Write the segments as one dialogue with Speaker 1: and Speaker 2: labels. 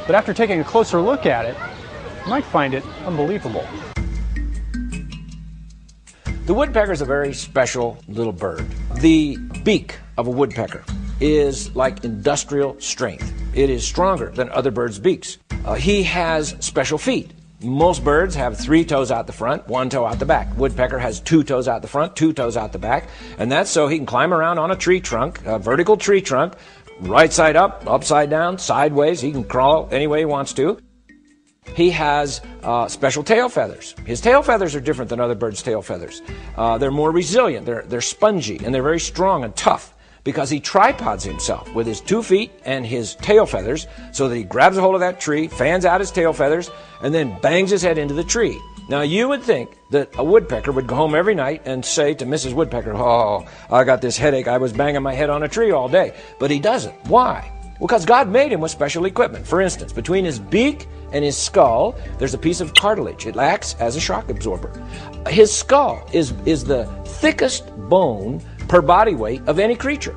Speaker 1: but after taking a closer look at it, you might find it unbelievable.
Speaker 2: The woodpecker is a very special little bird. The beak of a woodpecker is like industrial strength. It is stronger than other birds' beaks. He has special feet. Most birds have 3 toes out the front, 1 toe out the back. Woodpecker has 2 toes out the front, 2 toes out the back, and that's so he can climb around on a tree trunk, a vertical tree trunk, right side up, upside down, sideways. He can crawl any way he wants to. He has special tail feathers. His tail feathers are different than other birds' tail feathers. They're more resilient, they're spongy, and they're very strong and tough because he tripods himself with his 2 feet and his tail feathers so that he grabs a hold of that tree, fans out his tail feathers, and then bangs his head into the tree. Now, you would think that a woodpecker would go home every night and say to Mrs. Woodpecker, "Oh, I got this headache. I was banging my head on a tree all day." But he doesn't. Why? Well, because God made him with special equipment. For instance, between his beak and his skull, there's a piece of cartilage. It acts as a shock absorber. His skull is the thickest bone per body weight of any creature.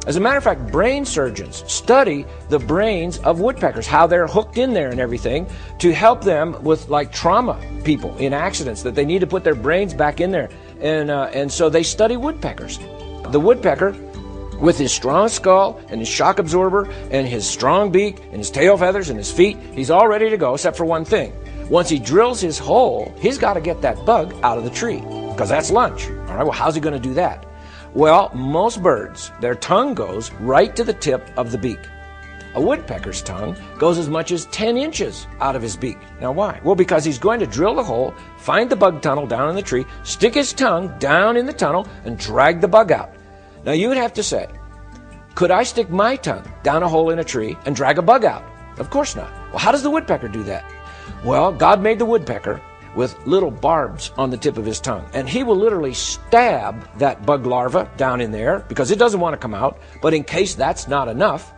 Speaker 2: As a matter of fact, brain surgeons study the brains of woodpeckers, how they're hooked in there and everything, to help them with like trauma people in accidents, that they need to put their brains back in there. And so they study woodpeckers. The woodpecker, with his strong skull and his shock absorber and his strong beak and his tail feathers and his feet, he's all ready to go except for one thing. Once he drills his hole, he's got to get that bug out of the tree because that's lunch. All right, well, how's he going to do that? Well, most birds, their tongue goes right to the tip of the beak. A woodpecker's tongue goes as much as 10 inches out of his beak. Now, why? Well, because he's going to drill the hole, find the bug tunnel down in the tree, stick his tongue down in the tunnel, and drag the bug out. Now, you would have to say, could I stick my tongue down a hole in a tree and drag a bug out? Of course not. Well, how does the woodpecker do that? Well, God made the woodpecker with little barbs on the tip of his tongue. And he will literally stab that bug larva down in there because it doesn't want to come out. But in case that's not enough,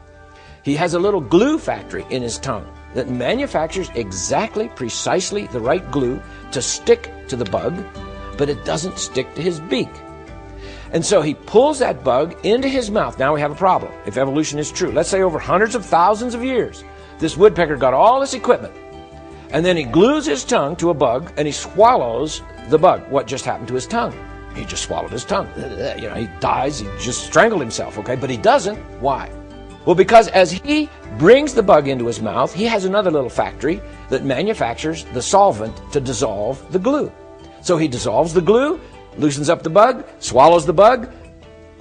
Speaker 2: he has a little glue factory in his tongue that manufactures exactly, precisely the right glue to stick to the bug, but it doesn't stick to his beak. And so he pulls that bug into his mouth. Now we have a problem, if evolution is true. Let's say over hundreds of thousands of years, this woodpecker got all this equipment. And then he glues his tongue to a bug and he swallows the bug. What just happened to his tongue? He just swallowed his tongue. You know, he dies, he just strangled himself, okay? But he doesn't. Why? Well, because as he brings the bug into his mouth, he has another little factory that manufactures the solvent to dissolve the glue. So he dissolves the glue, loosens up the bug, swallows the bug.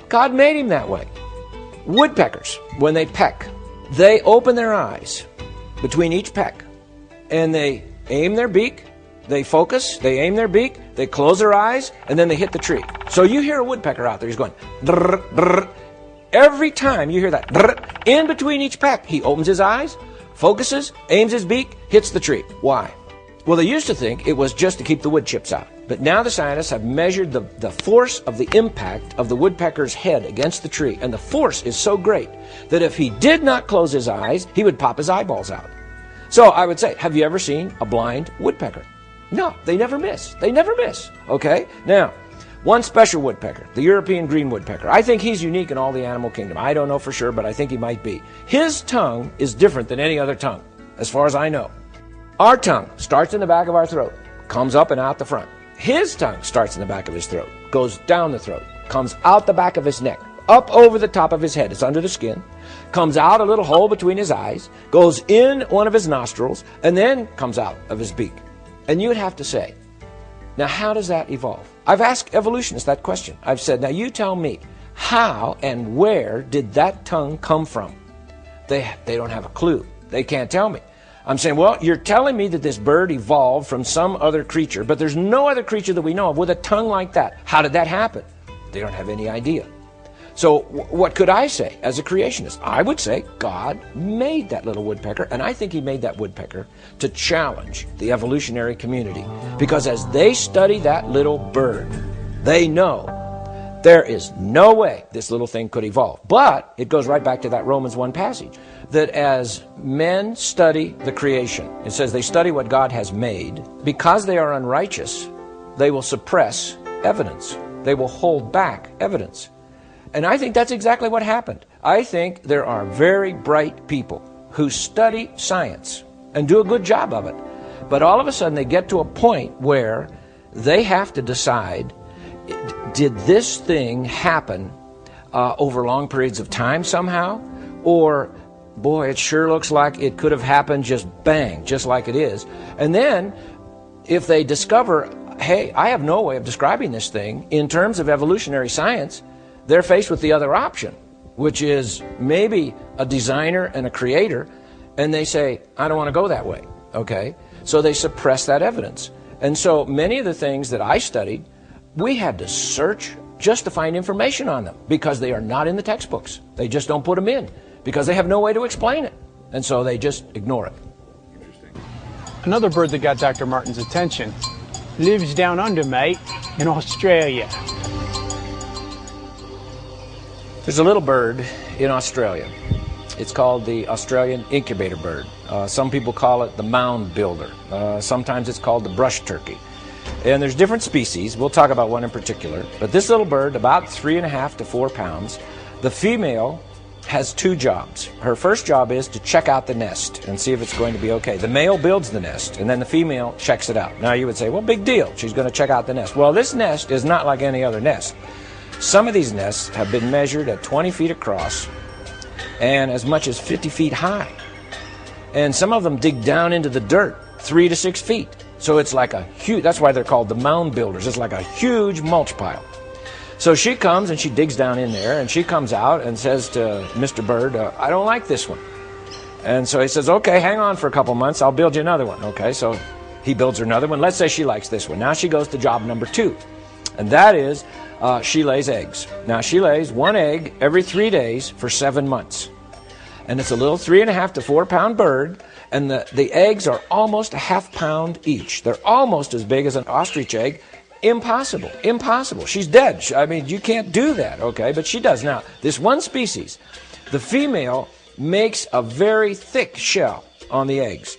Speaker 2: God made him that way. Woodpeckers, when they peck, they open their eyes between each peck. And they aim their beak, they focus, they aim their beak, they close their eyes, and then they hit the tree. So you hear a woodpecker out there, he's going, drr, drr. Every time you hear that, drr, in between each peck, he opens his eyes, focuses, aims his beak, hits the tree. Why? Well, they used to think it was just to keep the wood chips out. But now the scientists have measured the force of the impact of the woodpecker's head against the tree, and the force is so great that if he did not close his eyes, he would pop his eyeballs out. So I would say, have you ever seen a blind woodpecker? No, they never miss. They never miss. Okay? Now, one special woodpecker, the European green woodpecker. I think he's unique in all the animal kingdom. I don't know for sure, but I think he might be. His tongue is different than any other tongue, as far as I know. Our tongue starts in the back of our throat, comes up and out the front. His tongue starts in the back of his throat, goes down the throat, comes out the back of his neck, up over the top of his head. It's under the skin. Comes out a little hole between his eyes, goes in one of his nostrils, and then comes out of his beak. And you would have to say, now how does that evolve? I've asked evolutionists that question. I've said, now you tell me, how and where did that tongue come from? They don't have a clue. They can't tell me. I'm saying, well, you're telling me that this bird evolved from some other creature, but there's no other creature that we know of with a tongue like that. How did that happen? They don't have any idea. So what could I say as a creationist? I would say God made that little woodpecker, and I think he made that woodpecker to challenge the evolutionary community. Because as they study that little bird, they know there is no way this little thing could evolve. But it goes right back to that Romans 1 passage, that as men study the creation, it says they study what God has made. Because they are unrighteous, they will suppress evidence. They will hold back evidence. And I think that's exactly what happened. I think there are very bright people who study science and do a good job of it. But all of a sudden they get to a point where they have to decide, did this thing happen over long periods of time somehow? Or, boy, it sure looks like it could have happened just bang, just like it is. And then if they discover, hey, I have no way of describing this thing in terms of evolutionary science, they're faced with the other option, which is maybe a designer and a creator, and they say, I don't want to go that way, okay? So they suppress that evidence. And so many of the things that I studied, we had to search just to find information on them because they are not in the textbooks. They just don't put them in because they have no way to explain it. And so they just ignore it.
Speaker 1: Interesting. Another bird that got Dr. Martin's attention lives down under, mate, in Australia.
Speaker 2: There's a little bird in Australia. It's called the Australian incubator bird. Some people call it the mound builder. Sometimes it's called the brush turkey. And there's different species. We'll talk about one in particular. But this little bird, about 3.5 to 4 pounds, the female has 2 jobs. Her first job is to check out the nest and see if it's going to be okay. The male builds the nest, and then the female checks it out. Now you would say, well, big deal. She's going to check out the nest. Well, this nest is not like any other nest. Some of these nests have been measured at 20 feet across and as much as 50 feet high. And some of them dig down into the dirt 3 to 6 feet. So it's like a huge, that's why they're called the mound builders. It's like a huge mulch pile. So she comes and she digs down in there, and she comes out and says to Mr. Bird, I don't like this one. And so he says, okay, hang on for a couple months, I'll build you another one. Okay, so he builds her another one. Let's say she likes this one. Now she goes to job number 2. And that is, she lays eggs. Now she lays 1 egg every 3 days for 7 months. And it's a little 3.5 to 4 pound bird, and the eggs are almost a ½ pound each. They're almost as big as an ostrich egg. Impossible, impossible. She's dead. I mean, you can't do that, okay? But she does. Now, this one species, the female makes a very thick shell on the eggs,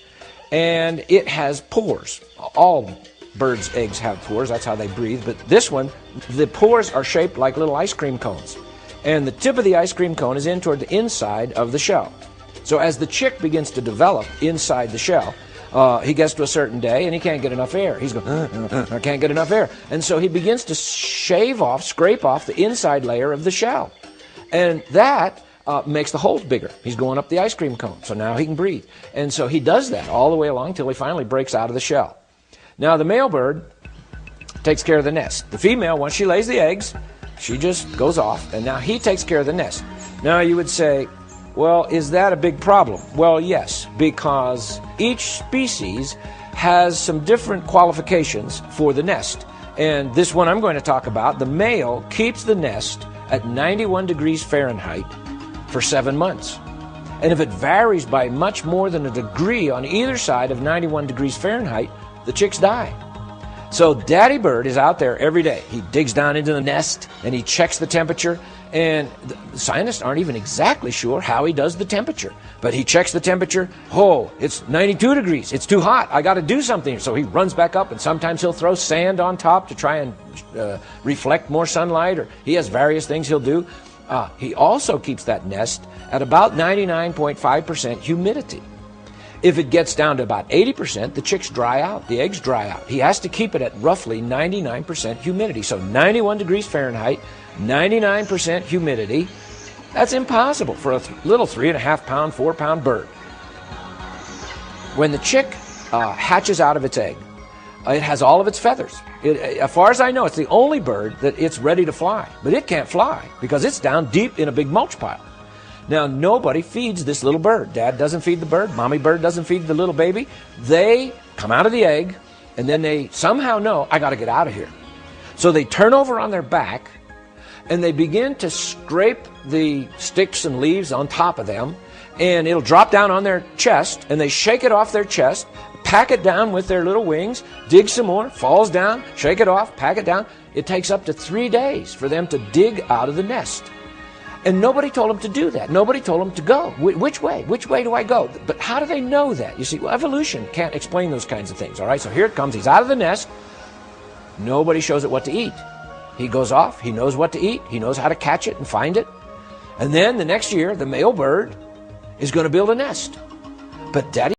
Speaker 2: and it has pores. All birds' eggs have pores. That's how they breathe. But this one, the pores are shaped like little ice cream cones. And the tip of the ice cream cone is in toward the inside of the shell. So as the chick begins to develop inside the shell, he gets to a certain day and he can't get enough air. He's going, I can't get enough air. And so he begins to shave off, scrape off the inside layer of the shell. And that makes the holes bigger. He's going up the ice cream cone. So now he can breathe. And so he does that all the way along till he finally breaks out of the shell. Now the male bird takes care of the nest. The female, once she lays the eggs, she just goes off, and now he takes care of the nest. Now you would say, well, is that a big problem? Well, yes, because each species has some different qualifications for the nest. And this one I'm going to talk about, the male keeps the nest at 91 degrees Fahrenheit for 7 months. And if it varies by much more than a degree on either side of 91 degrees Fahrenheit, the chicks die. So Daddy Bird is out there every day. He digs down into the nest and he checks the temperature. And the scientists aren't even exactly sure how he does the temperature. But he checks the temperature. Oh, it's 92 degrees. It's too hot. I got to do something. So he runs back up, and sometimes he'll throw sand on top to try and reflect more sunlight. Or he has various things he'll do. He also keeps that nest at about 99.5% humidity. If it gets down to about 80%, the chicks dry out, the eggs dry out. He has to keep it at roughly 99% humidity. So 91 degrees Fahrenheit, 99% humidity. That's impossible for a little 3.5 pound, 4 pound bird. When the chick hatches out of its egg, it has all of its feathers. As far as I know, it's the only bird that it's ready to fly. But it can't fly because it's down deep in a big mulch pile. Now, nobody feeds this little bird. Dad doesn't feed the bird. Mommy bird doesn't feed the little baby. They come out of the egg, and then they somehow know, I got to get out of here. So they turn over on their back, and they begin to scrape the sticks and leaves on top of them, and it'll drop down on their chest, and they shake it off their chest, pack it down with their little wings, dig some more, falls down, shake it off, pack it down. It takes up to 3 days for them to dig out of the nest. And nobody told them to do that. Nobody told them to go. Which way? Which way do I go? But how do they know that? You see, well, evolution can't explain those kinds of things. All right, so here it comes. He's out of the nest. Nobody shows it what to eat. He goes off. He knows what to eat. He knows how to catch it and find it. And then the next year, the male bird is going to build a nest. But Daddy